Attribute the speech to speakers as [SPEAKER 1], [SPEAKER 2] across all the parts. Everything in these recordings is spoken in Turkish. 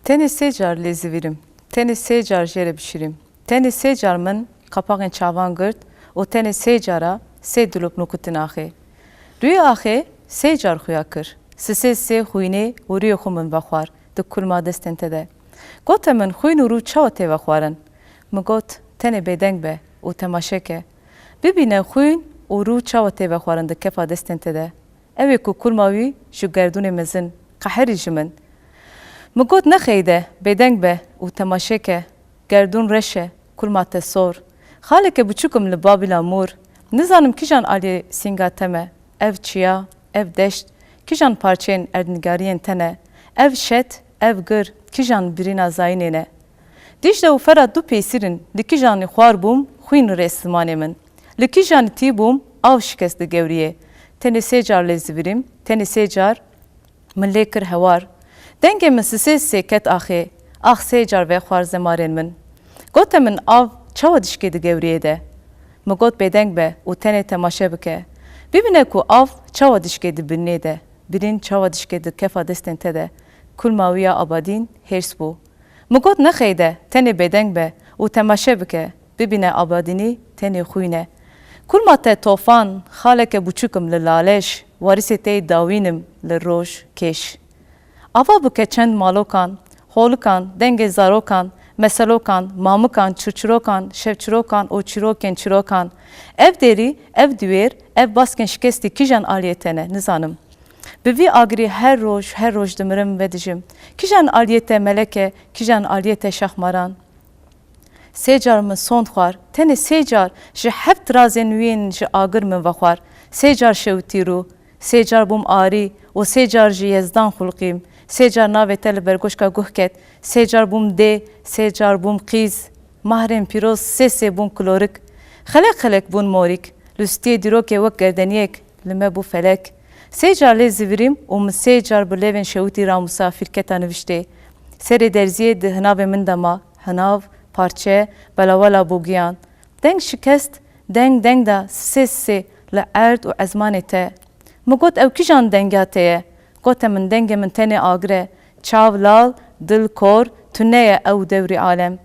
[SPEAKER 1] Tenê sê car lê zîvirim, tenê sê car jê re bişîrim. Tenê sê car min qapaxên çavan girt û tenê sê cara sê dilop nûkutin axê. Rûyê axê sê car xuya kir. Sisê sê xwînê û rûyê xwe min vexwar di kulma destên te de. Gote min xwîn û rû çawa tê vexwarin? Min got tenê bêdeng be û temaşeke. Bibîne xwîn û rû çawa tê vexwarin di kefa destên te de. Ew ê ku kulma wî ji gerdûnê mezin qeherî ji min. Min got nexeyde bêdeng be û temaşeke. Gerdûn reş e kulma te sor. Xaleke biçûkim li Babîla mûr. Nizanim kîjan aliyê sînga te me. Ev çiya, ev deşt, kîjan parçeyên erdnigariyên te ne. Ev şet, ev gir, kîjan birîna zayînê ne. Dîşle û fera du pêsîrin, li kîjanî xwar bûm, xwîn rê simanê min. Li kîjanî tî bûm, av şikest di gewriyê. Tenê sê car lê zîvirim, tenê sê car min lê kir hewar. Dengê min sisê sê ket axê, ax sê car vexwar zemarên min. Gote min av çawa dişkê di gewriyê de. Min got bêdeng be û tenê temaşe bike. Bibîne ku av çawa dişkê di binê de, birîn çawa dişkê di kefa destên te de. Kulma wî ya abadîn hêrs bû. Min got nexeyde tenê bêdeng be û temaşe bike. Bibîne abadînî tenê xwîn e. Kulma te tofan, xaleke biçûkim li laleş, warîsê tê dawînim li roj kêş. Ava bike çend malokan, holukan, dengê zarokan, meselokan, mamukan, çirçirokan, şevçirokan û çîrokên çîrokan. Ev derî, ev diwêr, ev baskên şikestî kîjan aliyê te ne nizanim. Bi vî agirî her roj dimirim ve dijim. Kîjan aliyê te meleke, kîjan aliyê te şaxmaran. Sê car min sond xwar, tenê sê car ji hev tirazên wîn ji agir min vexwar. Sê car şewitî rû, sê car bûm arî û sê car ji Yezdan xulqîm. Sê car navê te li bergoşka guh ket, sê car bûm dê, sê car bûm qîz. Mahrên pîroz sê bûm kilorik. Xelek bûn morîk, li stiyê dîrokê wek gerdeniyek li me bû felek. Sê car lê zîvirîm û min sê car bi lêvên şewitî ra musafîrketa niviştê. Serê derziyê di hinavê min de ma, hinav, parçe, belawala bû giyan. Deng şikest, deng da sisê li erd û ezmanê te. Min got ew kîjan denga te ye? Gote min dengê min tenê agir e. Çav lal, dil kor, tu neye ew dewrî alem.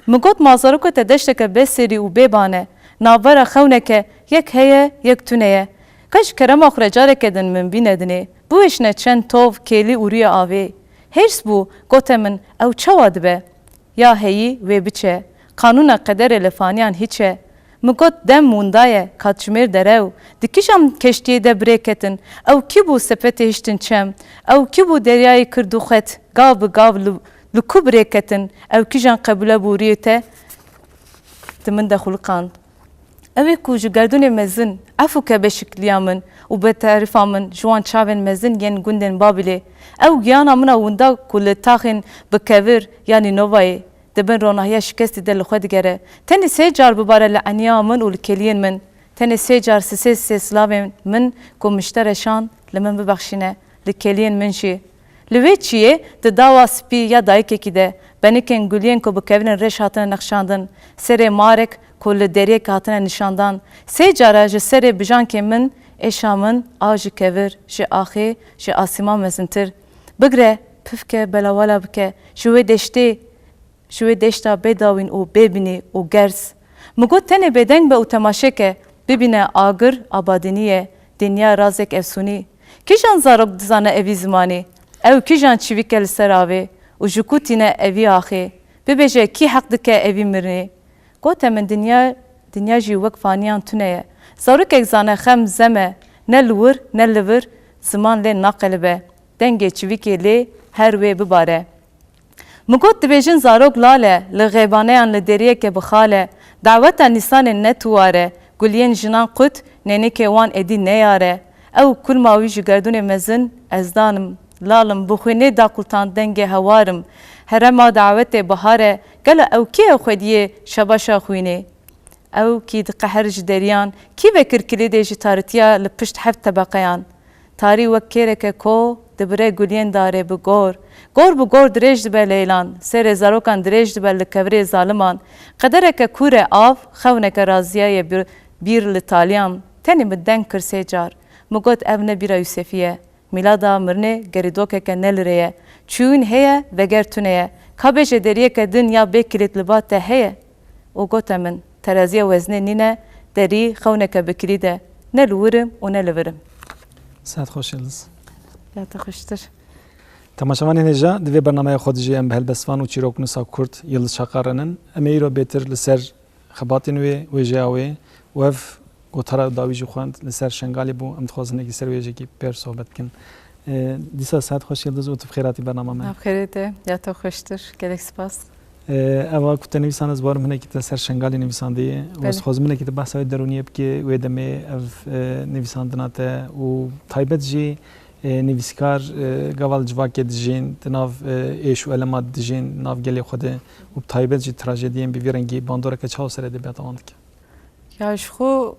[SPEAKER 1] Min got mazaroko te deşteke bêserî û bêbane. Navbera xewneke yek heye, yek tu neye. Kaş kerema xwe careke din min bîne dinê. Bu eşne çend tov, kêlî û rûya avê. Hêrs bû, gote min ew çawa dibe? Ya heyî wê biçe. Qanûna qederê li faniyan hiç e. Min got dem mundaye, katjimêr derew. Di kîjan keştiyê de birêketin. Ew kî bû sepetê hiştin çem. Ew kî bû deryayê kird û xet. Gav bi gav li ku birêketin. Ew kîjan qebûle bû rûyê te di min de xulqand. Ew ê ku ji gerdûnê mezin efûke beşikliya min û betarifa min ji wan çavên mezin yên gundên Babîlê. Ew giyana min a winda ku li taxên bikevir yanî Novayê dibin ronahiya şikestî de li xwe digere. Tenê sê car bibare li eniya min û li keliyên min. Tenê sê car sisê silavên min ku miştereşan li min bibexşîne li keliyên min jî. Li wê çiyê di dawa spî ya dayikekî de benîkên guliyên ku bikevinin reş hatine nexşandin. Serê marek ku li deriyek hatine nîşandan. Sê cara ji serê bijankê min êşa min a ji kevir, ji axê, ji asîman mezintir. Bigre, pifke, belawala bike, ji wê deştê, ji wê deşta bêdawîn û bêbînî û gers. Min got tenê bêdeng be û temaşeke, bibîne agir abadînî ye, dinya razek efsûnî. Kîjan zarok dizane evî zimanî? Ew kîjan çîvîke li ser avê û ji ku tîne evî axê? Bibêje kî heq dike evî mirinê? Gote min dinya jî wek faniyan tune ye. Zarokek zane xem zeme, ne li wir ne li vir, ziman lê naqelibe. Dengê çîvîkê lê her wê bibare. Min got dibêjin zarok lale, li xêbaneyan li deriyekê bixale. Daweta nîsanên ne tuware, guliyên jinan qut, nenêkê wan êdî neyare. Ew kulma wî ji gerdûnê mezin, ez danim, lalim, bi xwînê da kultan dengê hewarim. Herema dawetê bihare, gelo ew kî ye xwediyê şebaşa xwînê? Ew kî diqeher ji deriyan, kî vekir kilêdê ji tarîtiya li pişt hev tebeqeyan. Tarî wek kêreke ko, dibire guliyên darê bi gor. Gor bi gor dirêj dibe leylan, serê zarokan dirêj dibe li kevirê zaliman. Qedereke kûre av, xewneke raziyayê bîr li taliyan. Tenê min deng kir sê car. Min got ev ne bîra Yûsefî ye, milada mirne geridokeke nelireye çuğun heye ve gertuneye kabeje deriyeke dünya bekilit libate heye o gotemin teraziye vezne nine deri xewneke bikiri de ne lwirim û ne livirim.
[SPEAKER 2] Saat hoş geldiniz.
[SPEAKER 1] Ya te xuştir.
[SPEAKER 2] Temaşavanên hêja divê bernameya xwe dijî em bi helbestvan û çîroknûsa Kurd Yıldız Şaqarinin em ê îro bêtir li ser xebatên wê wêjeya wê û ev gotara dawî jî xwend li ser şengalê bû em dixwazin nekî ser wêjekî pêr sohbet bikin. Dîsa saat hoş geldiniz û tu bi xêratî bername me.
[SPEAKER 1] Xêrê te ya te xuştir. Gelek spas.
[SPEAKER 2] Eva ku te nivîsan ez barim hinekî te ser şengalê nivîsandiyê û ez dixwazim hinekî te behsa wê derûniyê bike wê demê ev nivîsandina te û taybet jî nivîskar gaval civakê dijîn di nav êş û elemat dijîn nav gelê xwe de û taybet jî trajediyên bi vî rengî bandoreke çaw ser edebiyata wan dike.
[SPEAKER 1] Ya ji xwe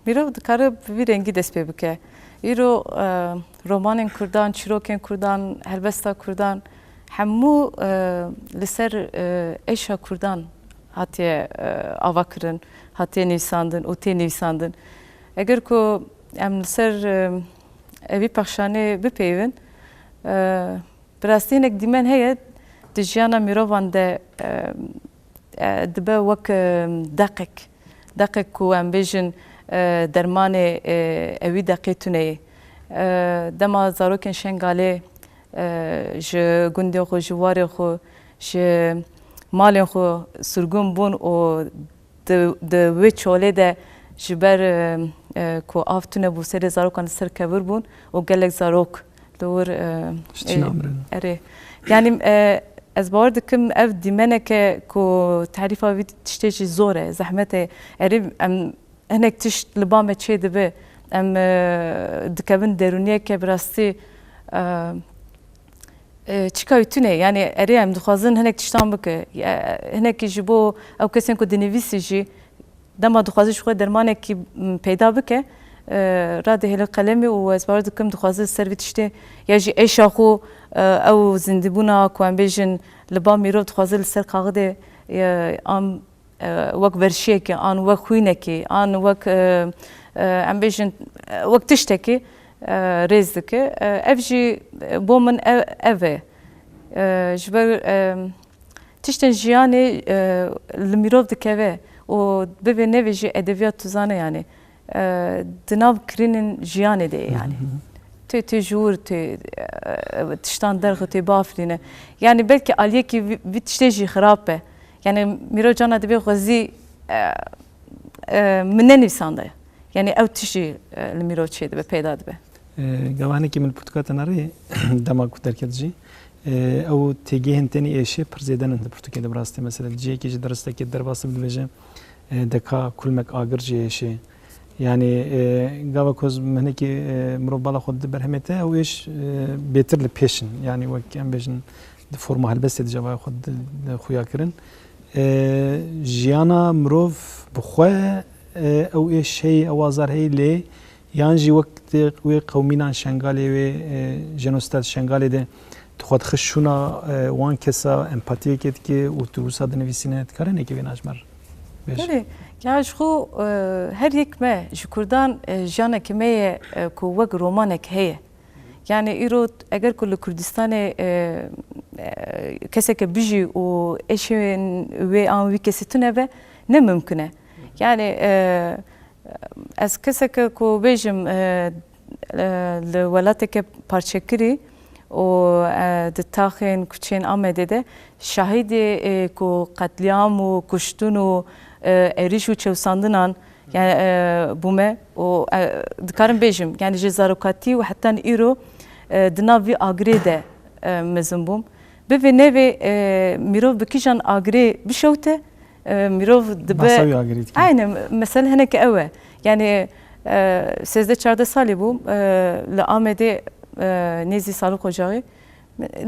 [SPEAKER 1] mirov dikare bi vî rengî dest pê bike. Îro romanên Kurdan, çîrokên Kurdan, helbesta Kurdan hemû li ser êşa Kurdan hatiye avakirin, hatiye nivîsandin û tê nivîsandin. Eger ku em li ser evî pexşanê bipeyvin bi rastî hinek dîmen heye di jiyana mirovan de dibe wek deqek ku em bêjin dermanê evî deqê tuneyê. Dema zarokên şengalê ji gundê xwe, ji warê xwe, ji malên xwe surgûn bûn û di wê çolê de ji ber ku av tune bû serê zarokan li ser kevir bûn û gelek zarok li wir erê. Yani ez bawer dikim ev dîmeneke ku terîfa wî tiştê jî zor e, zehmet e. Erê em hinek tişt li ba me çê dibe em dikevin derûniyeke bi rastî çika tune yani erê em dixwazin hinek tiştan bike. Hinekî ji bo ew kesên ku dinivîsî jî dema dixwaze ji xwe dermanekî peyda bike radihêle qelemê û ez bawer dikim dixwaze ser vî tiştê ya jî êşa xwe ew zindîbûna ku em bêjin li ba mirov dixwaze li ser kaxidê an wek verşiyekê an wek xwînekê an wek em bêjin wek tiştekî rêz dike. Ev jî bo min ev e. Ji ber tiştên jiyanê li mirov dikeve û bibe nevê jî edebiyat tu zane yani di nav kirînên jiyanê de yani. Tu jûr tu tiştan derxwe tu bafirîne. Yani belki aliyekî vî tiştê jî xirab be. Yani mirov cana dibe xwezî min nenivîsande. Yani ew tiştî li mirov çê dibe peyda dibe.
[SPEAKER 2] Gevanekî min pirtûka te nerê dema ku derket jî ew têgihên tenê êşê pir zêde ne di pirtûkê de bi rastî mesela ciyekê ji deristekê derbasî dibêje deka kulmek agir jî êşê. Yani gava koz hinekî mirov bala xwe di berhemê te ew êş bêtir li pêşin yani wek em bêjin di forma helbestê di cevaya xwe xuya kirin. Jiyana mirov bi xwe ew êş heye ew azar heye lê yan jî wek wê qewmînan şengalê wê jenostat şengalê de dixwat xişûna wan kesa empatiyekê dike û tu wisa dinivîsîne dikare nekî wê najmer.
[SPEAKER 1] Belê ya ji xwe her yek me ji Kurdan jiyanekî me ye ku wek romanek heye. Yani îro eger ku li Kurdistanê keseke bijî û eşên wê an wî kesî tune be ne mümkün e. Yani ez keseke ku bêjim li welateke parçekirî û di taxên kuçên Amedê de şahîdê ku qetliyam û kuştun û êrîş û çewsandinan yani bûme û dikarim bêjim yani ji zarokatî û hetan îro di nav vî agirê de mezin bûm. Bivê nevê mirov bi kîjan agirê bişewte mirov dibe aynen mesela hinekî ew e. Yani 13-14 salî bûm li Amedê nêzî Salîk Ocağî.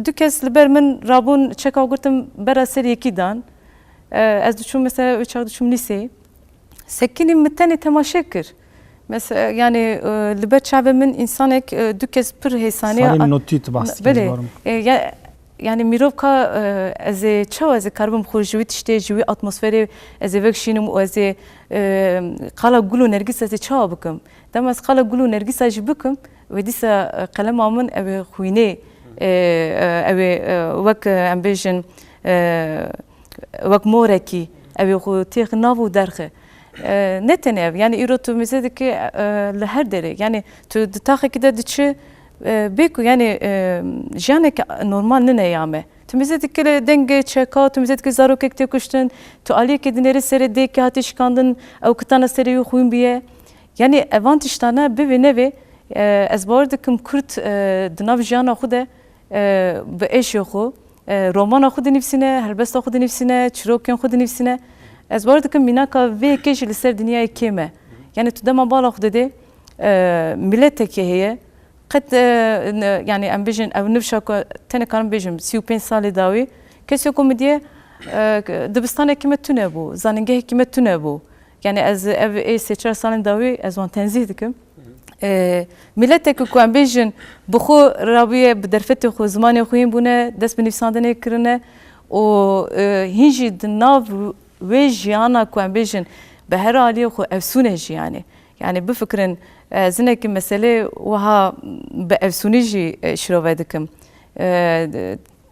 [SPEAKER 1] Du kes li ber min rabûn çeka girtim bera ser yekî dan. Ez diçûm mesela çav diçûm lîseyê. Sekînî min tenê temaşe kir. Mesela yani li ber çavê min însanek du kes pir hêsaniya
[SPEAKER 2] salî notî tu bahsî
[SPEAKER 1] yani mirov ka ez ê çawa ez ê karibim xwe ji wî tiştê ji wî atmosferê ez ê vekişînim û ez ê qala gul û nergîs ez ê çawa bikim. Dema ez qala gul û nergîsa jî bikim و دیسا قلم آمن او خوینه او وک امبیشن وک مورکی او خو تیغ ناو درخه نتنه يعني إيرو تو مزيدك لهر دري يعني تو دتاخي كده دتشي بيكو يعني جانك نورمال ننا يامه تو مزيدك دنگ چکا تو مزيدك زارو كك تكشتن تو علي كده نري سر دي که هاتش کاندن او كتانا سري خوين بيه يعني افانتش تانا ببينه و از باردكم كرت دناف جانا خوده بإيش خو رومان خود نفسنا هلبست خود نفسنا چروکن خود نفسنا از باردكم میناکا وی کش لسر دنیای کیمه يعني تو دما بالا خود ده ملتك هي قد يعني ام بيجن او نفشا تاني كان بيجن 35 سال داوي كسو كوميديا دبستان كيما تنبو زاننگه كيما تنبو يعني از اي 4 سال داوي از وان تنزيه دكم ملتك كو ام بيجن بخو رابيه بدرفته خو زمان خوين بونه دست بنفساندنه كرنه و هيجي دناف وجيانا كو ام بيجن بهر عليه خو افسونه يعني بفكرن زنك مسألة وها بأفسونيجي شروع دكم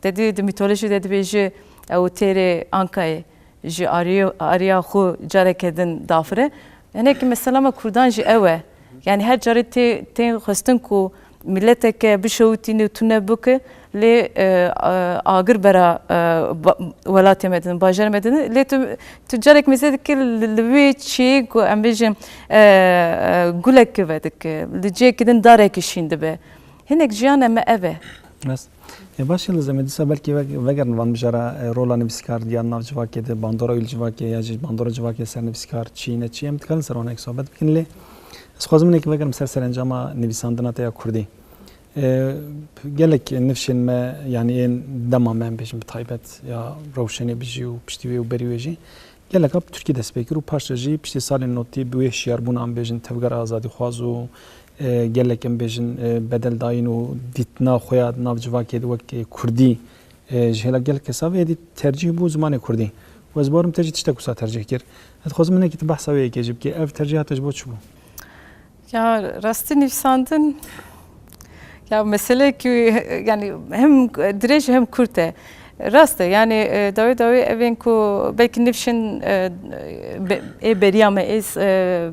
[SPEAKER 1] تدي دميتولوجي تدي بيجي أو تيري أنكاي جي أريا خو جاري كدن دافرة هناك مثلا ما كردان جي أوه يعني هر جاري تين خستنكو ملتك بشوتيني وتنبوك لي آگر برا ولات مدن باجر مدن لي تجارك مثل كل لوي تشيك وام بيجم قولك كذاك لجي كدن دارك شين دبه هناك جانا ما أبه
[SPEAKER 2] بس باش لازم دي سبالكي وگر وان بجرا رولا نفسكار ديال ناف جواكي دي باندورا يل جواكي يا جي باندورا جواكي سر نفسكار تشينه تشي ام تكن سر هناك صحبت بكن لي از خوازم نك وگر مسر انجام نویساندنا تا كردي gelek nefşin me yani en demam ben beşim taybet ya roşeni biji u pişti ve beriveji gelek ap Türkiye despekir u parçacı pişti salin noti bu eşyar bunu am bejin tevgar azadi xwazu gelek em bejin bedel dayin u ditna xoya navcıva kedi vek Kurdi jela gelek hesab edit tercih bu zamanı Kurdi و از بارم tercih tişte kusa tercih kir et xwazim ne ki bahsa ve ekecib ki ev tercihat ecbo çu
[SPEAKER 1] ya rastı nifsandın ya mesele ki yani hem direj hem kurte raste yani davi evin ku belki nefşin beriya me es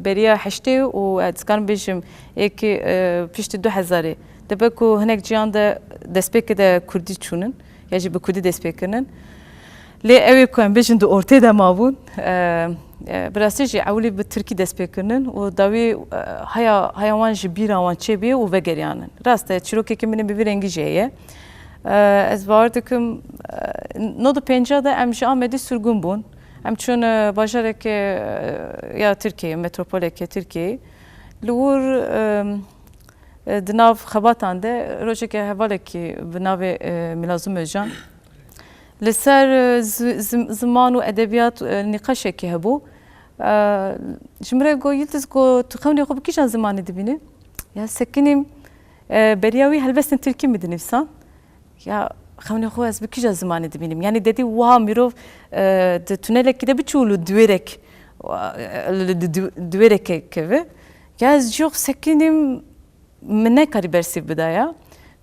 [SPEAKER 1] beriya haşte u azkan bejim ki pişti 2000 de ku henek cihanda despek de kurdi çunun ya ji bu kurdi despekinin le evi ku bejim de ortada mabun براستی جی اولی به ترکی دست بکنن و داوی حیوان جبیران وان چه بی و وگریانن راسته چروکی که منی ببرنگی جیه از واردکم نود پنجاه ده امش آمدی سرگون بون ام چون باجره که یا ترکیه متروپوله که ترکیه لور دناف خباتان ده روچه که حواله که بناو ملازم جان لسر زمان و ادبیات نقاشه که هبو جمره گو یلتز گو تو خونی خوب کیشان زمانی دبینه یا سکنیم بریاوی هلبستن ترکی میدن افسان یا خونی خوب از بکیشان زمانی دبینیم یعنی دیدی وها میروف تونلک که بچولو دویرک که یا از جوخ سکنیم منه کاری برسی بدایا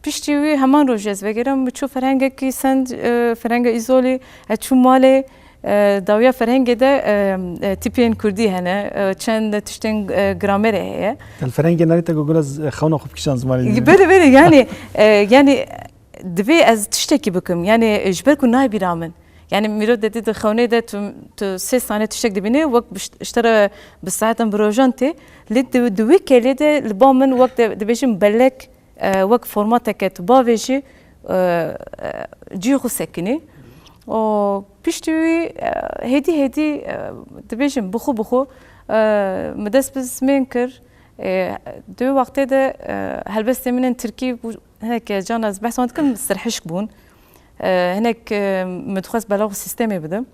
[SPEAKER 1] پشتیوی همان روزیز وگرم بچو فرهنگ کی سند فرهنگ ایزولی چون ماله داویا فرهنگ ده تیپین کردی هنه چند تشتن گرامره هه.
[SPEAKER 2] الفرهنگ نریت گوگل از خونه خوب کشان زمانی.
[SPEAKER 1] بله yani دوی از تشتکی بکم yani اجبار کن نای بیرامن. يعني ميرو دتي خونه ده تو 3 سنه تشتك دبينه وقت اشترى بالساعه بروجانتي لد دوي كله ده البومن وقت دبيشم بلك وقت فورماتك تباويجي جيخو سكني و بيشتوي هدي دبيشم بخو مدس بس منكر دو وقت ده هلبست من تركي هناك جانز بحث عندكم سرحش بون هناك متخصص بلاغ سيستمي بدم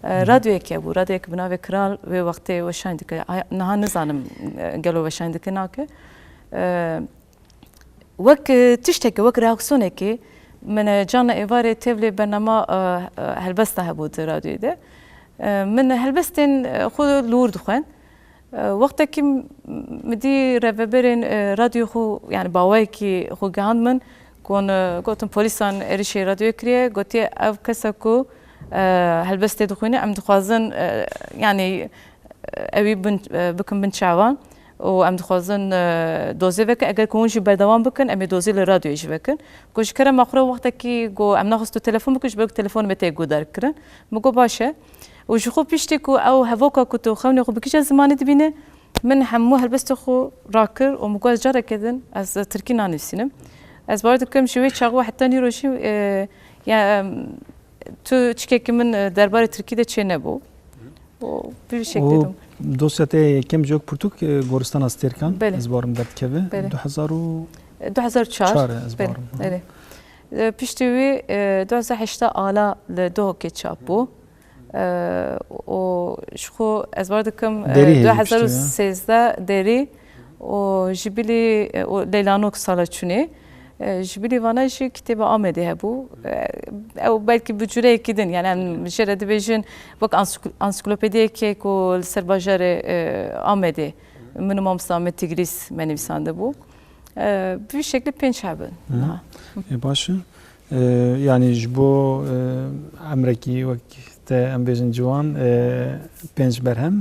[SPEAKER 1] راديو يكابو راديو يكبنا كرال وقت وشاندك نها نزانم قالوا وشاندك هناك وك تشتكي وك رياكسيونك من جانا إيفاري تبلي برنامج هلبستها بود راديو ده من هلبستين خود لورد خوان وقت كم مدی رفبرین رادیو خو یعنی باوی کی خو گهان من کن گفتم پلیسان ارشی رادیو کریه گفتی او کسی کو هلبسته دخونه ام دخوازن یعنی اوی بکن بن شعوان و ام دخوازن دوزی وکن اگر کنونجی بردوام بکن امی دوزی لرادیویش وکن گوش کرم آخر وقتا کی گو ام نخستو تلفن بکش بگو تلفن متی گو در کرن مگو باشه و جو خو پیشتی کو او هواکا کو تو خونی خو بکش زمانی دبینه من همو هلبست خو راکر و مگو از جاره کدن از ترکی نانویسینم از بارد کم شوی چاقو حتی نیروشی یا تو چیکه من درباره ترکی ده چه نبود و bir şekilde
[SPEAKER 2] dosyada kem jok purtuk Goristan Asterkan
[SPEAKER 1] بله.
[SPEAKER 2] از بارم درد که
[SPEAKER 1] بله.
[SPEAKER 2] 2004
[SPEAKER 1] 2004
[SPEAKER 2] از
[SPEAKER 1] بله.
[SPEAKER 2] بارم
[SPEAKER 1] بله. پیشتوی 2008 آلا لدو که چاپو و شخو از بارد کم 2013 دری و جبلی لیلانوک سالا چونه جبلی وانا جی کتاب آمده هبو او belki بجوره کدن یعنی مجرد بیشن وقت انسیکلوپدیه که کل سرباجر آمده منو مامسام تیگریس منویسنده بو bir şekilde penç hebben.
[SPEAKER 2] باشه yani jbo امریکی وقت ام بیشن جوان penç berhem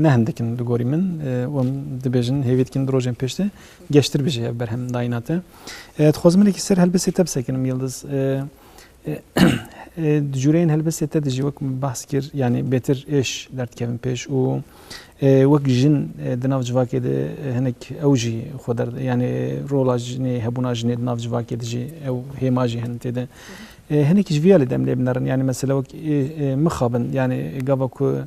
[SPEAKER 2] ne hendekin dugori min و دبیشن هیوید کن دروجن پشته geçtir bir şey berhem dayinate. Txozmen ki ser helbese tebsekinim yıldız. Jureyin helbese tedici vak bahs kir yani beter eş dert kevin peş o vak jin dinav civake de henek evji xodar yani rolaj ne hebunaj ne dinav civake edici ev hemaji hentede henek jviyale demle binarin yani mesela vak mıxabın yani gavaku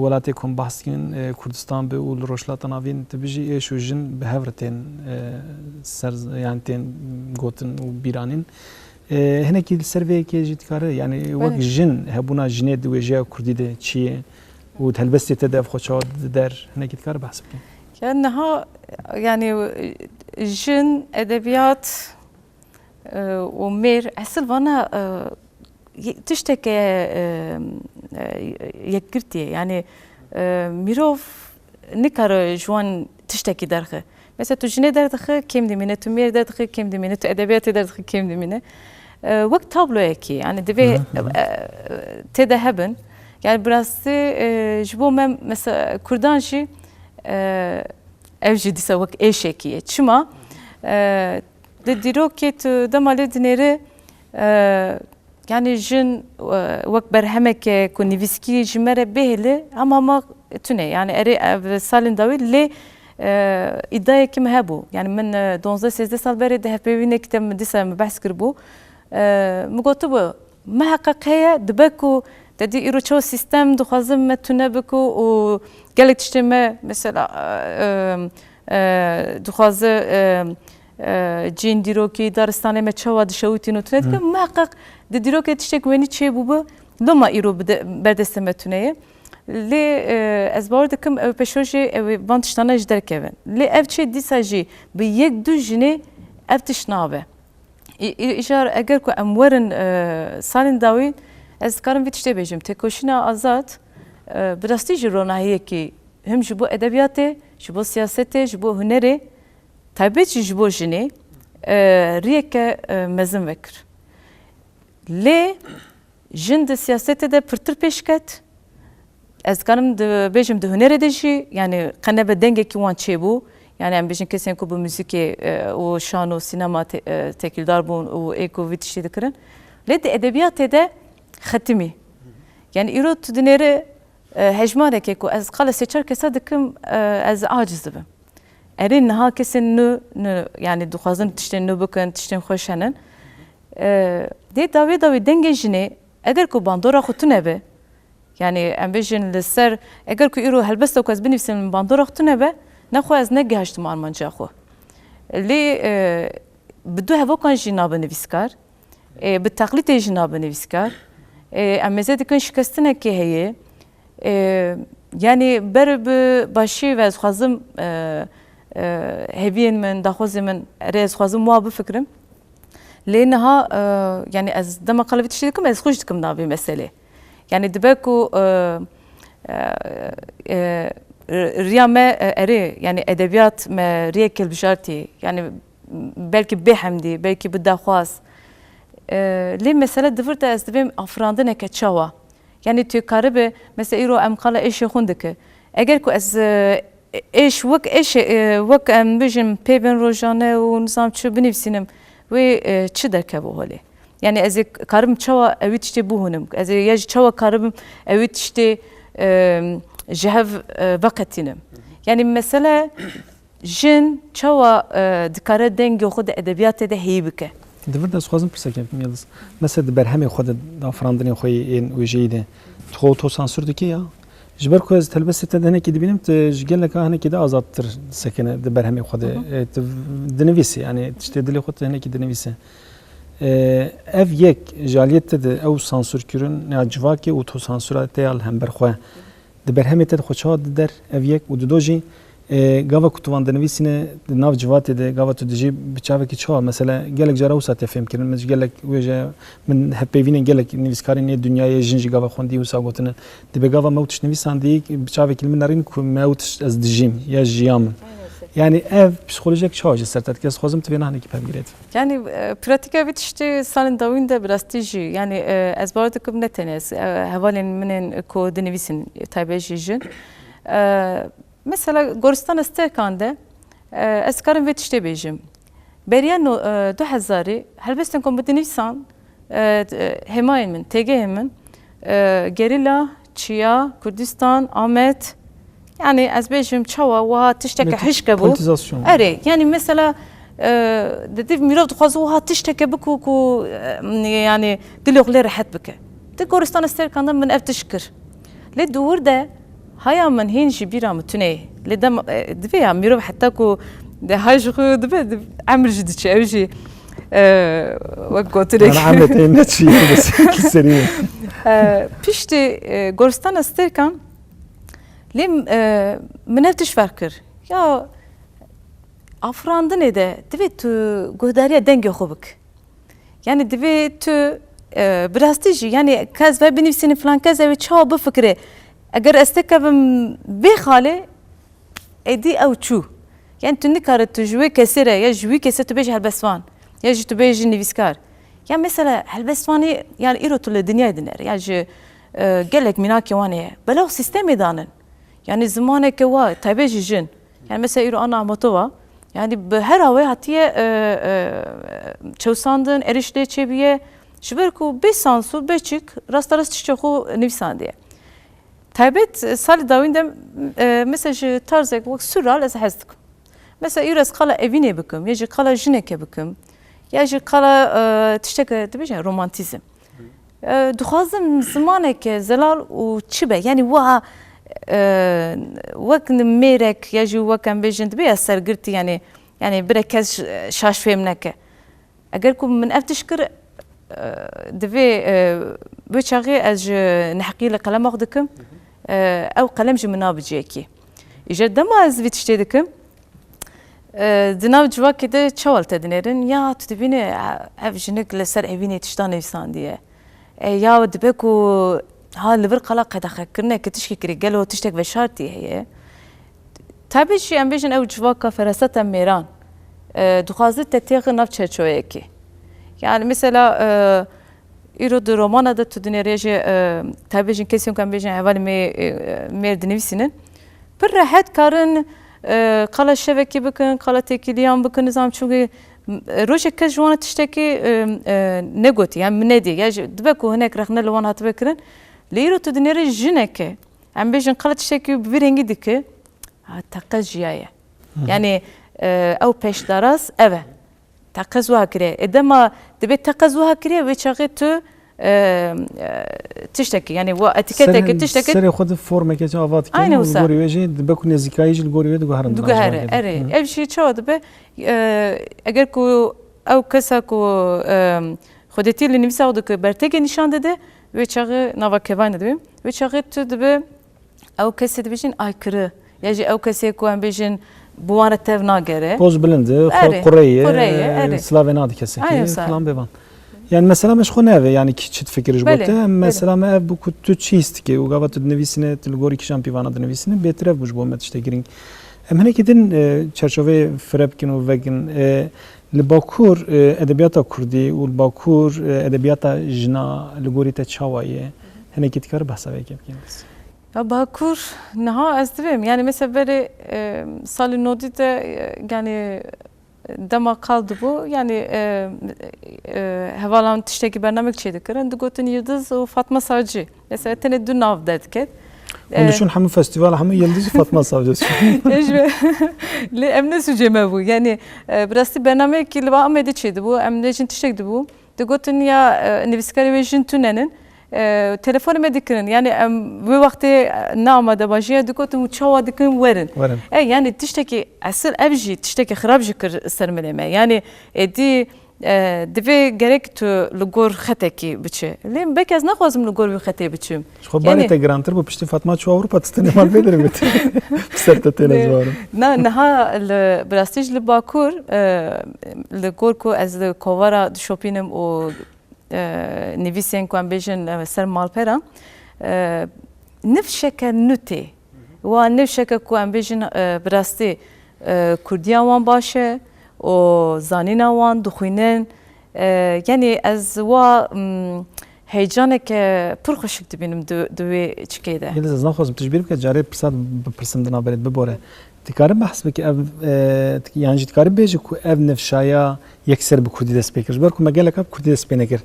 [SPEAKER 2] ولاتكم بحثين كردستان بقول روشلات نافين تبيجي ايش وجن بهفرتين سر يعني تين قوتن وبيرانين هنا كي السيرفي كي جيت كاره يعني وقت جن هبونا جنيد وجا كردي ده شيء وتهلبست تدف خوشات در هنا كي كاره بحث بكين
[SPEAKER 1] كأنها يعني جن ادبيات ومير اصل وانا تشتكي يكرتي يعني ميروف نكر جوان تشتكي درخه مثلا تجني درخه كم دي منه تمير درخه كم دي منه ادبيات درخه كم دي منه وقت تابلو يكي يعني دبي تذهبن يعني براسي جبو مم مثلا كردانشي evji disa vak eşekiye çima de diroket damale dinere yani jin vak berhemeke ku niviski jimere behli ama tüne yani eri salin davi le iddia kim hebu yani min 12 sal beri de hepevine kitem disa bahs kirbu مقطبه ما حقيقية دبكو تدي إيروتشو سيستم دخازم ما تنبكو وقالك تشتمه مثلا دخاز جين ديروكي دارستاني ما تشواد شويتينو تنتك ما حقق ديروكي تشتك ويني تشي بوبا لما إيرو بردست ما تنيه لي أزباردكم أو بشوجي أو بانتشتانا جدر كيفن لي أفتشي دي ساجي بيك دو جني أفتشنابه İjar eğer ki amvarın salin davin az karım bitişte bejim tekoşina azat biraz tijir ronahiye ki hem jibo edebiyatı jibo siyasete jibo hüneri tabii ki jibo jini riyeke mezun vekir le jin de siyasete de pırtır peşket az karım de bejim de hüneri de ji yani kanebe denge ki wan çebu yani em bejin kesin ku bu müzike o şan o sinema tekildar bun o eko vitişi dikirin le de edebiyat de xatimi yani irot dinere hejmare ke ku az qala seçer kesa dikim az aciz bim erin ha kesin nu yani duxazın tişten nu bakın tişten xoşanen de davi dengejini eğer ku bandora xutune be yani em bejin le ser eğer ku iro helbesta ku az binifsin bandora xutune be نخو از نگهشتم آرمانجا خو لی بدو هوا کن جناب نویسکار به تقلید جناب نویسکار امیزه دکن شکستنه که هیه یعنی بر باشی و از خوازم هبین من دخوازی من از خوازم مواب فکرم لی نها yani از دم قلبی تشتی دکم از خوش دکم نابی مسئله yani دبکو riya me eri yani edebiyat me riya kelbişarti yani belki behemdi belki bidaxwaz li mesela dıvır da ez dibim afrandın eke çawa yani tu karıbe mesela iro em qala eşi xundike eğer ku ez eş vak eş vak em bijim peyben rojane u nizam çu binivsinim ve çi derke bu hali yani ez karım çawa evit işte bu hunum ez yaj çawa karım evit işte جهف وقتینم یعنی مثلا جن چوا دکاره دنگ خود ادبیات ده هی بکه
[SPEAKER 2] دور دست خوازم پرسکم میادس مثلا بر همه خود دافراندنی خوی این وجیده تو سانسور دکی یا جبر کو از تلبس تدهنه کی دبینم تجگل لك هنه كده آزادتر سکنه بر همه خود دنویسی یعنی تشتدلی خود هنه کی دنویسه ev yek jaliyette de ev sansür kürün ne acvaki u to sansürate al hem berxwe de berhemete de xoça der ev yek u doji gava kutuvan de nevisine nav civate de gava tu diji biçaveki çava mesela gelek jara usat efem kirin mes gelek veje min hepevine gelek neviskari ne dünyaya jinji gava xondi usa gotene de be gava mevtiş nevisan de biçaveki ilminarin ku mevtiş az dijim ya jiyam yani ev psikolojik çağcı sertet kes xozum tvena hani ki pemgiret
[SPEAKER 1] yani pratik ev işte salın davinde biraz tiji yani ez bardıkım ne tenes havalin minin ko denevisin taybejijin mesela Goristan istekande ez karım ve işte bejim beriyan 2000 helbestin kom denevisan hemayin min tege min gerilla Çiya Kürdistan Ahmet yani ez bejim çawa ve tişteke hişke bu eri yani mesela dedi mirav dixwazu ve tişteke bu ku yani dilokle rahat bike de Goristan isterkanda min ev tişkir le dur de haya min hin jibira mutune le dem dibe ya mirav hatta ku de hajgu dibe amr jidçi evji وقتلك
[SPEAKER 2] أنا عملت إيه نتشي بس سريع
[SPEAKER 1] بيشتي غورستان استيركان لم من افتش فكر يا أفراندن إذا تبي تو قدرية دنجي خوبك يعني تبي تو براستيجي يعني كذا بنفسي فلان كذا وتشاو بفكره أجر استكبم بخاله أدي أو شو يعني تنكرت تجوي كسرة يا جوي كسرة تبيج هالبسوان يجي تبيجي نيفيسكار يعني مثلا هالبسواني يعني إيروتو الدنيا دنير يعني قالك مناكي واني بلو سيستمي دانن يعني زمانك وا تبيجي جن يعني مثلا إيرو أنا مطوع يعني بهراوي هاتيه çevsandın erişte çebiye şberku 5 sansur 5 çık rastaras çiçeğu nifsandiye taybet sal davinde mesaj tarzek vak sürral ez hazdık mesela İras kala evine bakım ya kala jineke bakım ya kala tiştek tabii romantizm duhazım zamaneke zelal u çibe yani va وقت ميرك يجي وكان بيجند بي أثر قلتي يعني بركز شاش فهم نك أقولكم من أفتشكر دفي بتشغي أج نحكي لك قلم أخذكم أو قلم جمنا بجيكي إجا دما أز بتشتدكم دناو جوا كده شوال تدنيرن يا تدبيني أفجنك لسر أبيني تشتاني فساندية يا ودبكو ها اللي برقلا قد أخكرنا كتشكي كرجال وتشتك بشارتي هي تابع شيء أم بيجن أو جواكا فراسة ميران دخازت تتيغ نفس شويكي يعني مثلا إيرود رومانا ده تدني ريجي تابع جن كيسيون كان بيجن حوالي مير دنيفسينن بالراحت كارن قلا الشبكة بكن قلا تكليان بكن نظام شوكي روش كز جوانا تشتكي نقطي يعني من نادي يعني دبكو هناك رخنا لوان هتبكرن ليرو تدنيري جنكه عم بيجن قلت شكي ببيرنجي دكه تقز جيايه يعني او پیش دراس اوه تقزوها كري ادما دبي تقزوها كري ويشغي تو تشتكي يعني اتيكيتك تشتكي
[SPEAKER 2] سري خد فورمه كي جوابات كي غوري وجي دبكو نزيكايج الغوري ود غهرن
[SPEAKER 1] دوغهره اري اي شيء شو دبي اگر كو او كسا كو خودتي اللي نفسه ودك برتكي نشان ده ve çağı nava kevan edeyim ve çağı tüdbe ev kesi dibijin aykırı ya ev kesi kuan bijin buana tevna gere
[SPEAKER 2] poz bilindi Kureye Slavenadi kesi falan bevan Yani mesela meşhur ne yani ki çift fikir
[SPEAKER 1] Bele,
[SPEAKER 2] jbote mesela me bu kutu çist ki ugavat nevisine telgori ki şampiyona nevisine betre bu jbo met işte girin hem gidin çerçeve frepkin u vegin Bakur edebiyata Kurdi u Bakur edebiyata jina ligori te çavaye hene kitkar bahsa vekip kendisi.
[SPEAKER 1] Ya Bakur naha ez dibim yani mesela böyle Salih Nodi de yani dema kaldı bu yani hevalan tişteki bernamek çeydi kırın digotin Yıldız o Fatma Savcı mesela tene dün nav dediket.
[SPEAKER 2] Onu düşün hamu festival hamu Yıldız Fatma Savcısı.
[SPEAKER 1] Le emne süceme bu yani biraz bernamek ki liba amede çeydi bu emne için tiştekdi bu digotin ya neviskari ve jin tünenin telefonu medikirin yani bu vakti namada bajiye dikotum çava dikin verin. Yani tişteki asıl evji tişteki xarab jikir sermeleme yani di dibe gerek tu lugor xeteki biçe. Lem bekaz naxwazim lugor bi xete biçim.
[SPEAKER 2] Xobari te grantır bu pişti Fatma çu Avrupa tstene mal bederim bit. Serte telez varım.
[SPEAKER 1] Naha brastij li Bakur lugor ko az kovara shoppingim o نویسین که بیشتر سر مالپران نفشه که نوتی و نفشه که بیشتر براستی کردیان وان باشه و زنان وان دخوینن یعنی از و هیجانه که پرخوشک دبینم دوی چکیده.
[SPEAKER 2] یه لحظه نخواستم تجربه که جاری پرسد بپرسم دنا برید بباره. تکارم بحث بکی اف یعنی تکارم بیچه که اف نفشایا یکسر به کردی دست بیکرد. بر که مگه کب کردی دست بینکر.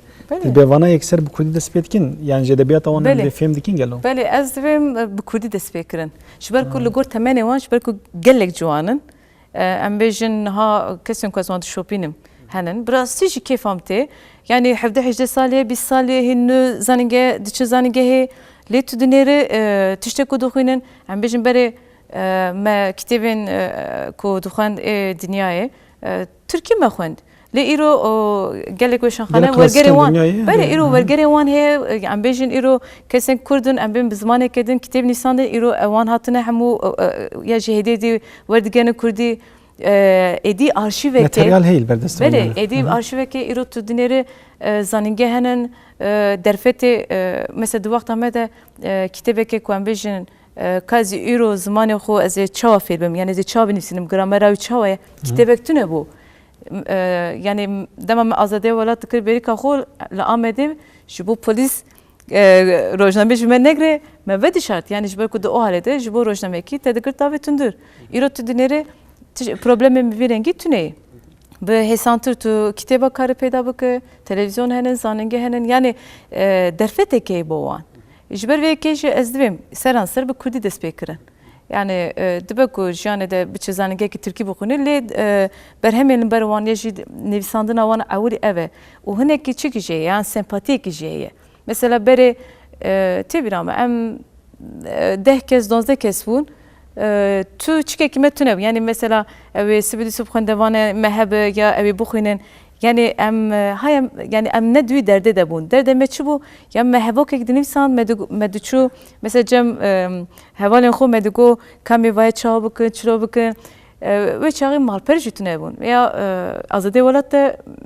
[SPEAKER 2] به وانا یکسر به کردی دست بیکن یعنی ادبیات آن به فهم دیکن گلو.
[SPEAKER 1] بله از فهم به کردی دست بیکرن. شبر که لگور تمنی وان شبر که گلک جوانن. ام بیشن ها کسی که از وان شوپینم هنن. براستی کیف همته yani 17 ساله 20 ساله هنو زنگه دیچه زنگه لیت دنیره تشته کدوخینن ام بیشن بره ما کتابین کدوخند دنیای ترکی ما خوند لی ایرو گلک وشان خانه ورگری وان بله ایرو ورگری وان هی ام بیشن ایرو کسان کردن ام بین بزمانه کردن کتاب نیساند ایرو وان هاتنه همو یا جهدی دی وردگان کردی ادی آرشیو که
[SPEAKER 2] متریال هیل بردست
[SPEAKER 1] بله ادی آرشیو که ایرو تو دنیره زنینگه هنن درفته مثل دو وقت همه ده کتابی که کوام بیشن کازی ایرو زمان خو از چاو فیلم یعنی از چاو بنویسیم گرامر و چاوه کتابی تونه بو yani demem azade velat kır beri kahol la amedim şu bu polis rojname jme negre me vedi şart yani jbe ku de o halede jbo rojname ki tedkir davetundur iro tudinere problemim bir rengi tüney be hesantır tu kitaba karı peyda bak televizyon henen zanenge henen yani derfete ke bowan jber ve ke ezdivim seran ser be kurdi despekirin yani dibe ku jane de biçe zanenge ki Türkiye bokune le berhemelin berwan yeji nevisandına wan awri eve o huneki çıkıcı yani sempatik jeye mesela bere tebirama em 10 kez 12 kez bun tu çıkekime tünev yani mesela evi sibidi subxandevane mehebe ya evi bukhinen yani em hayam yani em ne duy derde de bun derde me çu ya mehebo ke gidinivsan meduçu mesela cem hevalen xo medugo kami vay çabuk çrobuk ve çağım malper jitune bun ya azade velat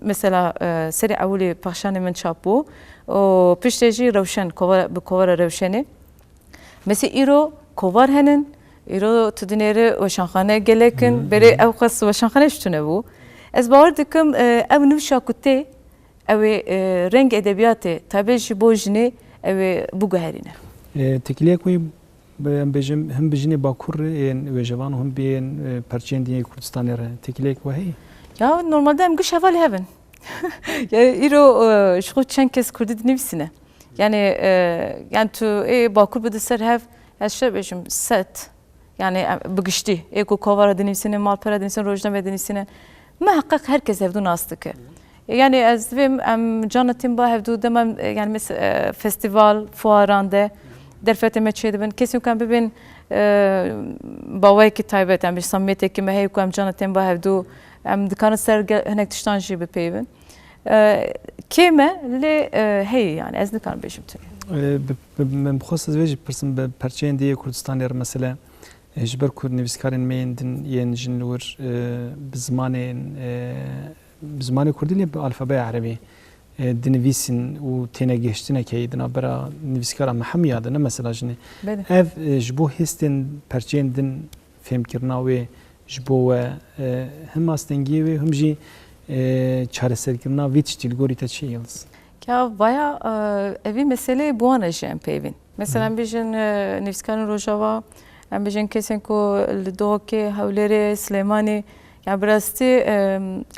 [SPEAKER 1] mesela seri avuli paşane men çapu o pişteji ravşan kovara ravşani mesela iro kovar henin iro tudinere ve şankhane gelekin beri evqas ve şankhane ştune bu ez bavar dikim ev nivşa kutte ev renk edebiyatı tabi ji bojine ev bu gaherine
[SPEAKER 2] tekliye koy bejim hem bejine bakur en ve javan hem ben parçen diye Kurdistan'ı tekliye koy
[SPEAKER 1] ya normalde hem gış havalı heven ya iro şu çen kez Kurdi dinivsine yani yani tu bakur bir ser hev eşer bejim set yani bugüştü eko kovara dinivsine malpera dinivsine rojname dinivsine muhakkak herkes evdun astık yani az ve canatim ba evdu demem yani mesela festival fuarande derfeteme çeydi ben kesin kan ben bavay ki taybet am bir samimiyete ki mehey ku am canatim ba evdu am dikana ser henek tiştan jibe peyven keme le hey yani az dikan beşim tü
[SPEAKER 2] ben bu xosaz veji person be parçen diye Kurdistan'ı mesela جبر كود نویسکارن میندن یه جنور بزمان کردی لی به الفبای عربی dinivîsin û têne geştinekê di navbera nivîskara mehemiya de ne mesela jî ev ji bo hêstên perçeyên din fêmkirina wê ji bo we him astengiyê wê him jî çareserkirina vê tiştî li gorî te çi yêldis?
[SPEAKER 1] Ya bayağı evi mesele bu an ejem peyvin. Mesela em bejin nivîskarên Rojava, em bejin kesên ku li Dohokê, Hewlêrê, Silêmanê, yani birastî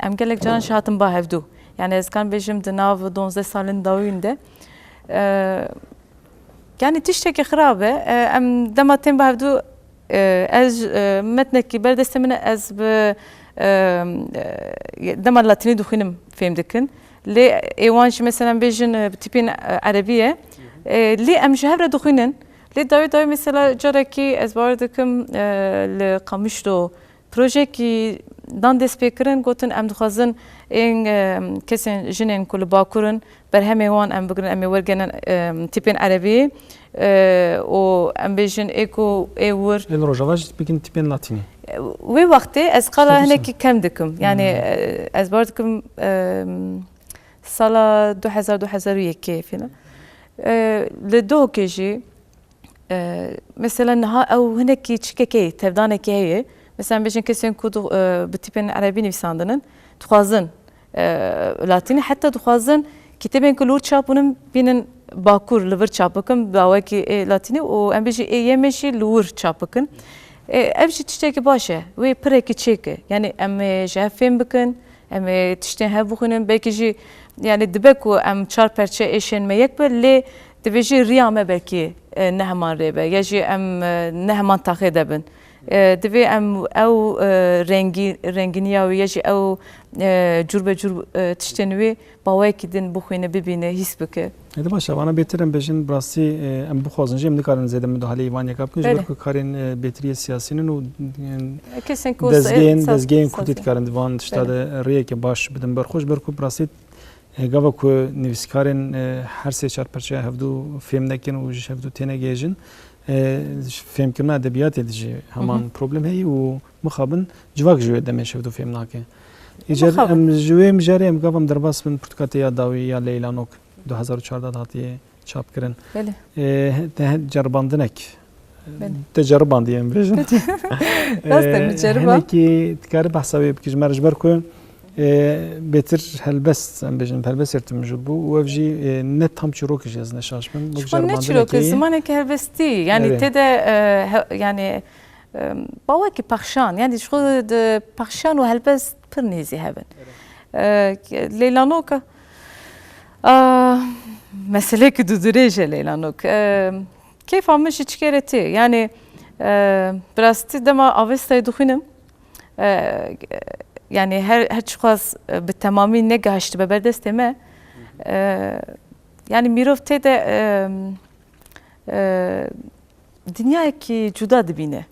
[SPEAKER 1] em gelek caran jî hatin ba hevdû. Yani ez kan bejim di nav 12 salên dawîn de. Yani tiştekî xirab e. Em dema tên ba hevdû ez metnekî berdestê min e ez bi dema Latînî dixwînim fêm dikin. Lê êwan jî mesela bêjin tipên Erebî ye. Lê em ji hev re dixwînin. Lê dawî mesela carekî ez bawer dikim li Qamişlo projeyekî dan dest pê kirin gotin em dixwazin ên kesên jinên ku li Bakur'in berhemê wan em bigirin em ê wergenin tipên Erebî û em bêjin ê ku ê wir
[SPEAKER 2] Li Rojava jî bikin tipên Latînî.
[SPEAKER 1] Wê wextê ez qala hinekî kem dikim. Yani ez bawer dikim sala 2000-2001 filan. Li Dohokê jî mesela niha ew hinekî çikekê tevdanekî heye. Mesela bejin kesên ku bi tipên Erebî nivîsandinin dixwazin Latînî heta dixwazin kitêbên ku li wir çap bûnin bînin Bakur li vir çap bikin bawekî Latînî û em bêjî yemê jî li wir çap bikin. Ev jî tiştekî baş e wê pirekî çêk e. Yani em ê ji hev fêm bikin, em ê tiştên hev bixwînin, belkî jî yani dibe ku em çar perçe êşên me yek be lê divê jî riya me belkî ne heman rê be ya jî em ne heman taxê de bin. Divê em ew rengîniya wê ya jî ew cur be cur tiştên wê bawekî din bixwîne bibîne hîs bike.
[SPEAKER 2] Hadi başa bana beter em bejin brasî em bixwazin jî em nikarin zêde müdahaleyê wan yeka bikin ji ber ku karên bêtiriye siyasînin û dezgehên Kurdî dikarin divan tişta de rêyekê baş bidin berxwe ji ber ku brasî gava ku nivîskarên her sê çar perçeya hevdû fêm nekin û ji hevdû têne gêjin fêmkirina edebiyatê de jî heman problem heye û mixabin civak ji wê demê ji hevdû fêm nake. Îcar em ji wê mijarê em gav em derbas bin Pirtûkatê ya dawî ya Leylanok 2014 hatiye çap kirin. Te cerbandinek. Te cerbandiye em bêjin. Hinekî dikarî behsa wê bikî ji me re ji ber ku bêtir helbest em bêjin helbest ertim ji bû û ev jî ne tam çîrokî jî ez neşaş bin.
[SPEAKER 1] Ne çîrokî zimanekî helbestî yani tê de yani bawekî pexşan yani ji xwe di pexşan û helbest pir nêzî hebin. Leylanok meselekî dudirêj e Leylanok. Keyfa min jî çikêre tê yani birastî dema avestayê dixwînim yani her çiqas bi temamî negeheşti be berdestê me yani mirov tê de dinyayekî cuda dibîne.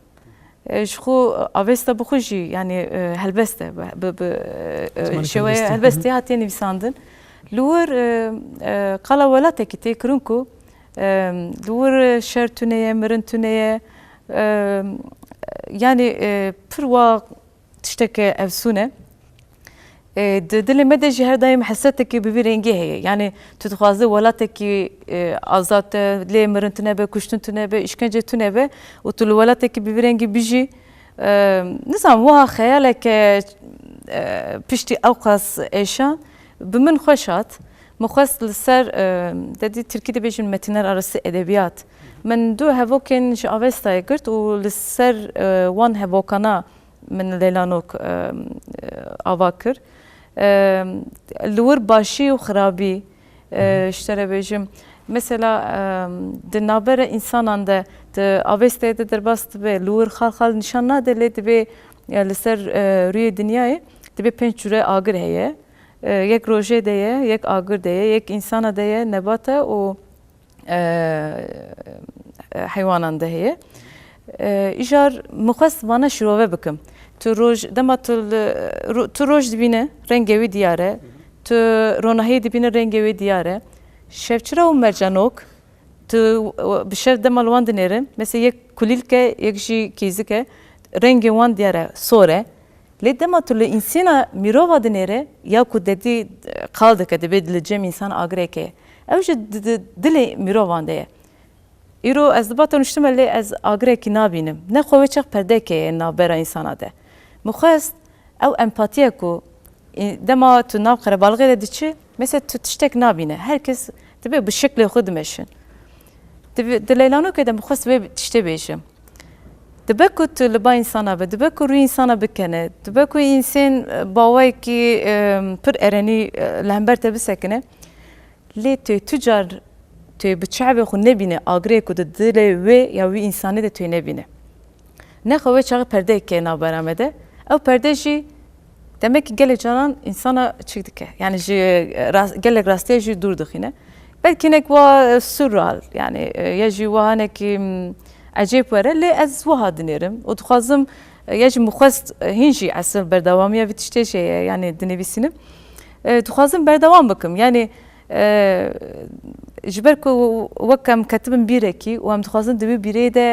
[SPEAKER 1] Ji xwe avesta bixwe jî yani helbest e bi şewaya helbestê hatiye nivîsandin. Li wir qala welatekî tê kirin ku li wir şer tuneye, mirin tuneye yani pir wa tiştekî efsûn e. Di dilê me de jî her daîm hesetekî bi vî rengî heye. Yani tu dixwazî welatekî azad e, lê mirin tune be, kuştin tune be, işkence tune be û tu li welatekî bi vî rengî bijî nizam wiha xeyaleke piştî ew qas êşan bi min xweş hat. Min xwest li ser dedî Tirkî dibêjin metîner arasî edebiyat. Min du hevokên ji avestayê girt û li ser wan hevokana min Leylanok ava kir. Li wir başî û xirabî ji te re bêjim mesela di navbera însanan de di avestayê de derbas dibe li wir xal nîşan nade lê dibe li ser rûyê dinyayê dibe pênc cure agir heye. Yek rojê de ye, yek agir de ye, yek însana de ye, nebata û heywanan de heye. Îjar min xwest vana şîrove bikim. Tu roj dema tu roj dibîne rengê wî diyar e, tu ronahiyê dibîne rengê wî diyar e. Şevçira û mercanok tu bi şev dema li wan dinêrin. Mesela yek kulîlk e, yek jî kîzik e. Rengê wan diyar e, sor e. لی دما تو لی انسان میرو دنیره یا کو ددی قالد که دبی دل جم انسان آگره که اوش دل میرو وانده ایرو از دباتون اشتم لی از آگره کی نبینم نه خواه چق پرده که نابرا انسان ده مخواست او امپاتیه کو دما تو ناب خراب بالغه دی چی مثلا تو تشتک نبینه هر کس دبی به شکل خود مشن دلیلانو که دم خواست به تشته بیشم دبکو تو لبا انسانا به دبکو روی انسانا بکنه دبکو انسان باوی کی پر ارانی لهمبر تبسکنه لی تو تجار تو بچعب خو نبینه آگره کو دل و یا وی انسانی ده تو نبینه نه خواه چاق پرده که نابرامده او پرده جی demek ki gele canan insana çıktı ki yani gelek rastaya jü dur dixine belki nek va surreal yani ya jü va nek acayip vere le az va dinerim o dixazım ya jü muxast hinji asıl berdavamiye bitişte şey yani dinevisinim dixazım berdavam bakım yani جبر کو وکم کتبم بیرکی و هم دخوازن دبی بیره ده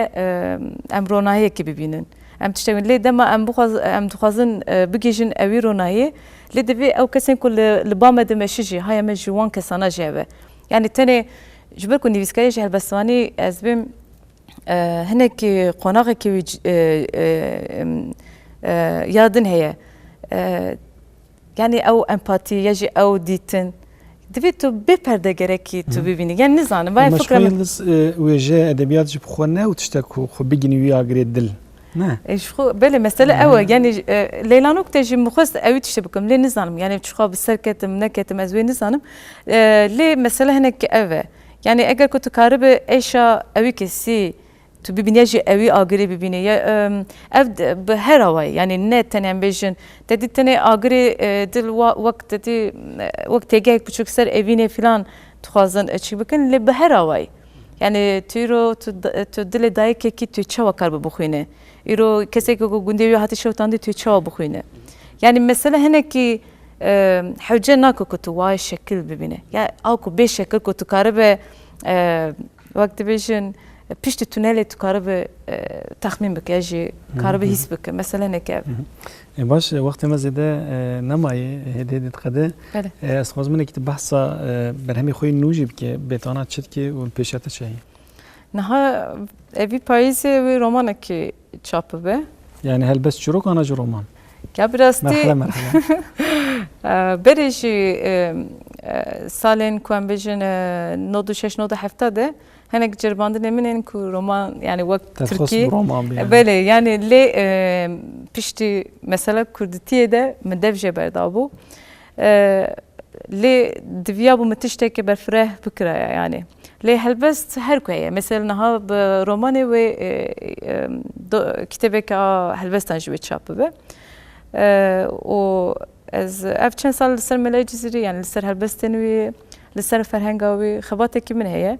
[SPEAKER 1] امرونایی کی ببینن ام تشتغل لی دما ام دخوازن بگیجن اوی رونایی لی دبی او کسین کل لبام دمشجی های مجوان کسانا جوه یعنی تنه جبر کو نویسکاری جهل بسوانی از بیم هنک قناقی کی یادن هیا yani او empati yaji او دیتن دوی تو بپرده گرکی تو ببینی یعنی نزانم باید فکر
[SPEAKER 2] کنم مشکل وجه ادبیات جب خو نه و تشتکو خو بگینی وی آگری دل نه
[SPEAKER 1] ایش خو بله مثلا او یعنی لیلانوک تجی مخست اوی تشته بکم لی نزانم یعنی چخوا بسر کتم نکتم از وی نزانم لی مثلا هنک اوه yani eğer kutu karı eşya evi kesi tu bibiniye ji evi agri bibine ya ev her havay yani ne tenen bejin dedi tane agri dil vakt dedi vakt tegek buçuk ser evine filan tuhazan açık bakın le her havay yani tiro tu dile dayak ki tu çava karbu bukhine iro kesek ko gundevi hati şovtandı tu çava bukhine yani mesela hene ki حوجه ناکو که تو وای شکل ببینه یا آکو به شکل که تو کاره به وقت بیشن پیشت تونلی تو کاره به تخمین بکه یا کاره به حس بکه مثلا نکه
[SPEAKER 2] باش وقت ما زده نمایی هدیه قده از خواهد منه که بحثا بر همی خوی نوجی بکه بتانا چید که اون پیشت چهی
[SPEAKER 1] نها اوی پاییزی اوی رومانه که چاپه به
[SPEAKER 2] yani هل بس چروک آنا جو رومان
[SPEAKER 1] ya biraz
[SPEAKER 2] مرحله مرحله
[SPEAKER 1] بريجي سالين كوان بيجن نودو شش نودو هفته ده هناك جرباندن منين كو رومان يعني وقت تركي بله يعني لي بيشتي مثلا كردتيه ده من دفجه بردابو لي دفيابو متشتكي برفره بكره يعني لي هلبست هر كويه مثلا نها بروماني و كتابك هلبستان جوي تشابه و از اف چند سال لسر ملای جزیری یعنی لسر هلبستنوی لسر فرهنگاوی خباته کی من هیه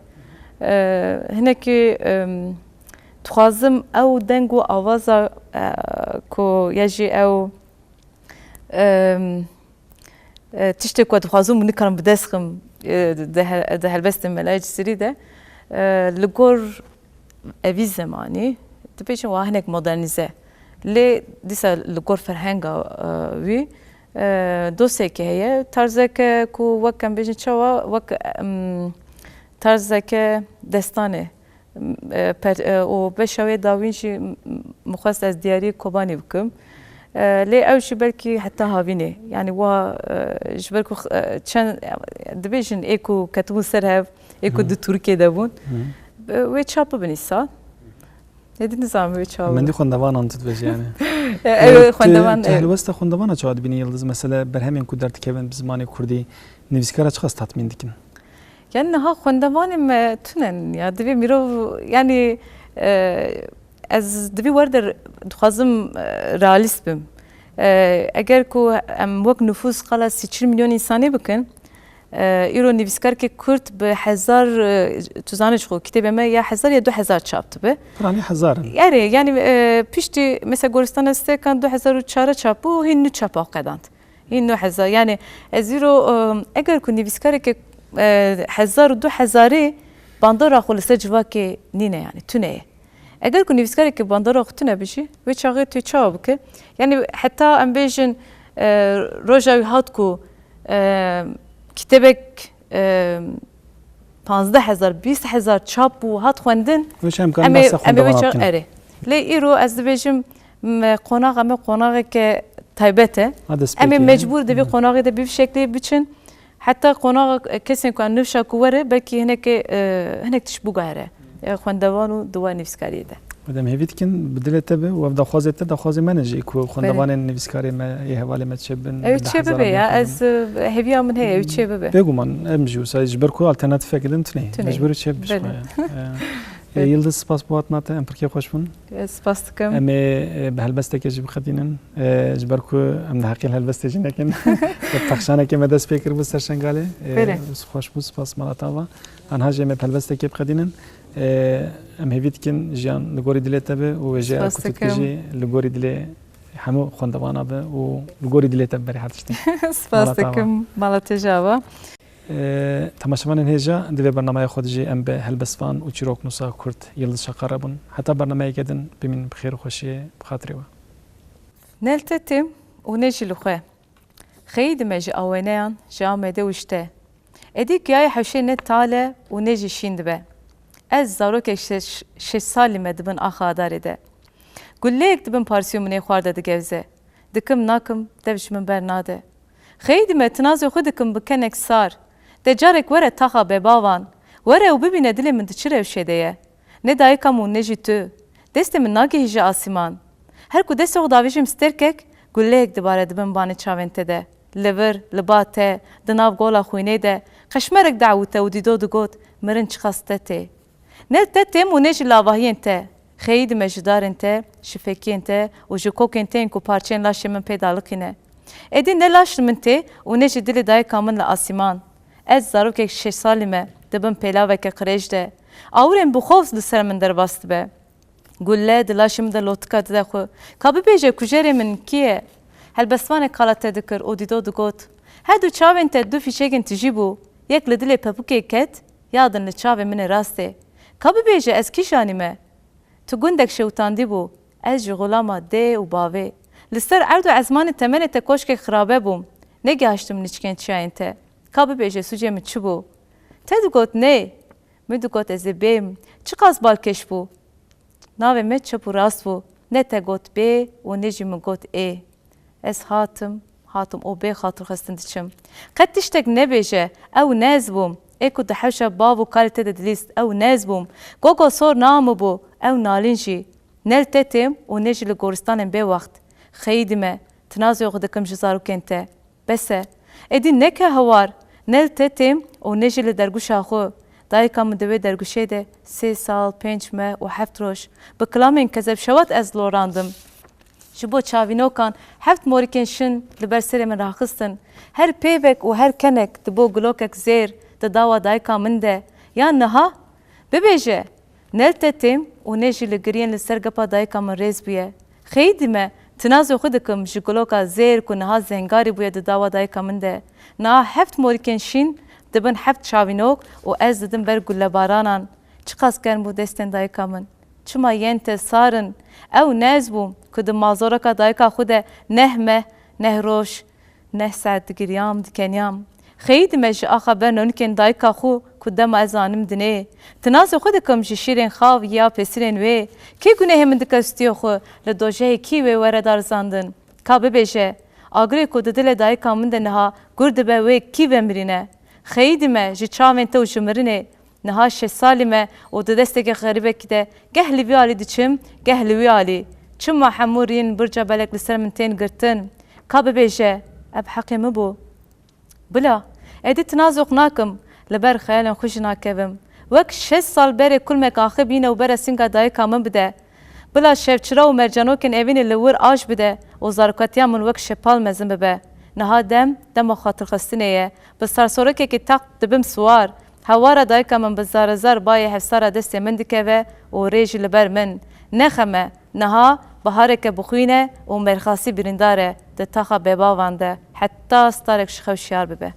[SPEAKER 1] هنه که تخازم او دنگو آوازا کو یجی او تشتی که تخازم منی کنم بدستخم ده هلبستن ملای جزیری ده لگور اوی زمانی دبیشن و هنک مدرنیزه لی دیسا لگور فرهنگا وی دوسته که هیه ترزه که کو وکم بیشن چوا وک ترزه که دستانه و بشوی داوینشی مخواست از دیاری کوبانی بکم لی اوشی بلکی حتی هاوینه یعنی و جبر کو چند دبیشن ایکو کتبون سر هف ایکو دو ترکیه دبون و چاپه بنیسا نهدی نظام و چاپه
[SPEAKER 2] من دی خوندوان انتت بجی yani
[SPEAKER 1] خوندوان
[SPEAKER 2] تهلوسته خوندوان چاد بینی یلدز مثلا برهمین کو درت کevin بزمانی کردی نویسکار چخاص tatmin dikin
[SPEAKER 1] yani ha خوندوانم تونن ya دبی میرو yani از دبی ورد دخوازم realist bim eğer ku em vak nüfus qala 30 milyon insani bikin ایرو نویسکار که کرد به 1000 توزانش خو کتاب ما یا 1000 یا 2000 چاپت به
[SPEAKER 2] فرانی 1000
[SPEAKER 1] yani پیشتی مثلا گورستان است کان 2004 چاپو هینو چاپا قدانت هینو 1000 yani از ایرو اگر کو نویسکار که 1000 و 2000 باندورا خو لسه جوا که نینه yani tune اگر کو نویسکاری که باندار اختنه بشی و چاقی توی چا بکه یعنی حتی ام بیشن روزای هات کو کتابک 15,000 20,000 چاپ بو هات خوندن
[SPEAKER 2] وش امکان بس خوندوان آبکن
[SPEAKER 1] اره لی ایرو از بیشم قناغ که تایبته امی مجبور دوی قناغی ده بیف شکلی بچن حتی قناغ کسی که نفشه کوره بلکه هنک تشبو گهره خوندوان و دوا نویسکاری ده
[SPEAKER 2] ودم هیوید کن بدلت به و بدأ خوازت ده خوازی منجی که خوندوان نویسکاری ما یه حوالی متشبن
[SPEAKER 1] اوی چه ببه یا از هیوی من هی اوی چه ببه
[SPEAKER 2] بگو من امجو سایز جبر کو آلترناتیف کردن تنی مجبور چه بشه يلدز سپاس بواتنا ام بركي خوش بون
[SPEAKER 1] سپاس دكم
[SPEAKER 2] ام بهالبسته كجب خدينن جبركو ام نحقي هالبسته جنكن تخشانه كي مدى سبيكر بس سرشنغالي خوش بو سپاس مالاتاوا ان هاجي ام بهالبسته كي خدينن ام هيفيت كن جان لغوري دليتا به و جا كوتجي لغوري دلي همو خوندوانا به و لغوري دليتا بري هاتشتي
[SPEAKER 1] سپاس دكم مالاتجاوا
[SPEAKER 2] تماشامان هیجا دوی برنامه خود جی ام به هلبسفان و چیروک نوسا کرد یلد شقاره بون حتی برنامه کدن بمین بخیر و خوشی بخاطری و
[SPEAKER 1] نلتتم و نجی لخواه خید مجی آوینیان جامده وشته ادی گیای حوشه نت تاله و نجی شیند به از زاروک 6 سالی مدبن آخا داره ده گلیک دبن پارسیومنی خورده ده گوزه دکم ناکم دوش من برناده خید متنازو خودکم بکنک سار دجارك ورا تاخا بباوان ورا وببينا دلي من تشري وشيديه ندايكا مون نجي تو دست من ناگه هجا آسمان هر کو دست داویجم سترکک گلیک دباره دبن بانی چاونته ده لور لباته دناف گولا خوینه ده خشمرک دعوته و دیدو دگوت مرن چخسته ته نلته مو نجي لاواهین ته خید مجدارن ته شفکین ته و جکوکین ته انکو پارچین لاشی من پیدالکینه ادی نلاش من ته و نجي دلی دایکا من لآسمان از زاروک 6 سالمه دبن پیلاوه که قریج ده آورین بخوفز لسر من در باست به گله دلاشم ده لوتکا ده خو کابی بیجه کجره من کیه هل بسوانه کالاته دکر او دیدو دگوت هدو چاوین ته دو فیشگین تجیبو یک لدلی پپوکه کت یادن لچاوه من راسته کابی بیجه از کی شانیمه تو گندک شوتاندی بو از جغلاما ده و باوه لسر عرض و عزمان تمنه ته کوشک خرابه بوم نگهشتم نچکن چاین ته کابی بیجه سوجه من چی بو ته دگوت نه می دگوت از بیم چی قاس بالکش بو ناوه می چپ و راست بو نه ته گوت بی و نجی من گوت ای از هاتم او بی خاطر خستن دچم قد تشتک نبیجه او ناز بوم ایکو دحوشه باو کالته دلیست او ناز بوم گوگو سور نامو بو او نالینجی نل تتم و نجی لگورستانم بی وقت خیدمه تنازو خودکم جزارو کنته بسه ادی نکه هوار نل تتم و نجی لدرگوش آخو دایکا من دوی درگوشه ده 3 سال 5 ماه و 7 روش به کلامین کذب شوات از لوراندم جبو چاوینو کان 7 موریکن شن لبر سر من راخستن هر پیوک و هر کنک دبو گلوکک زیر داوا دایکا من ده یا نها ببیجه نل تتم و نجی لگرین لسر گپا دایکا من ریز بیه خیدمه تنازو خودکم جگلوکا زیر که نها زنگاری بویه داوا دایکا من ده نا 7 موریکن شن دبن 7 چاوینوک و از ددم بر گل بارانان چقاس کرن بو دستن دایکا من چما ینت سارن او نازبوم که دم مازورکا دایکا خود نه روش نه ساعت گریام دکنیام خیلی مش آخه برنون کن دایکا خو که دم ازانم دنه تناسو خود کم شیرین خاو یا پسرین وی کی گونه هم دکستیو خو لدوجه کی وی وردار زاندن کابه بشه آگری که دل دایکا من دنها گرد به وی کی ومرینه خیلی ما جچاوین تو جمرنه نها 6 سالمه و دستك غريبه كده قهلي بيالي دچم قهلي بيالي چما حمورين برجا بالك لسر من تين قرتن كاب بيجه اب حقي مبو بلا ادي تنازق ناكم لبر خيال خوشنا كبم وك 6 سال بري كل ما كاخبينه وبر سينغا داي كامن بده بلا شفچرا و مرجانو كن ايوين لور اش بده و زاركاتيا من وك شپال مزم ببه نها دم خاطر خستنيه بس سرسورك كي تاق دبم سوار هوارا دایکا من بزار زار بای حفصارا دست من دکوه و ریج لبر من نخمه نها بهارک بخوینه و مرخاسی برینداره ده تاخا بباوانده حتی ستارک شخو شیار ببه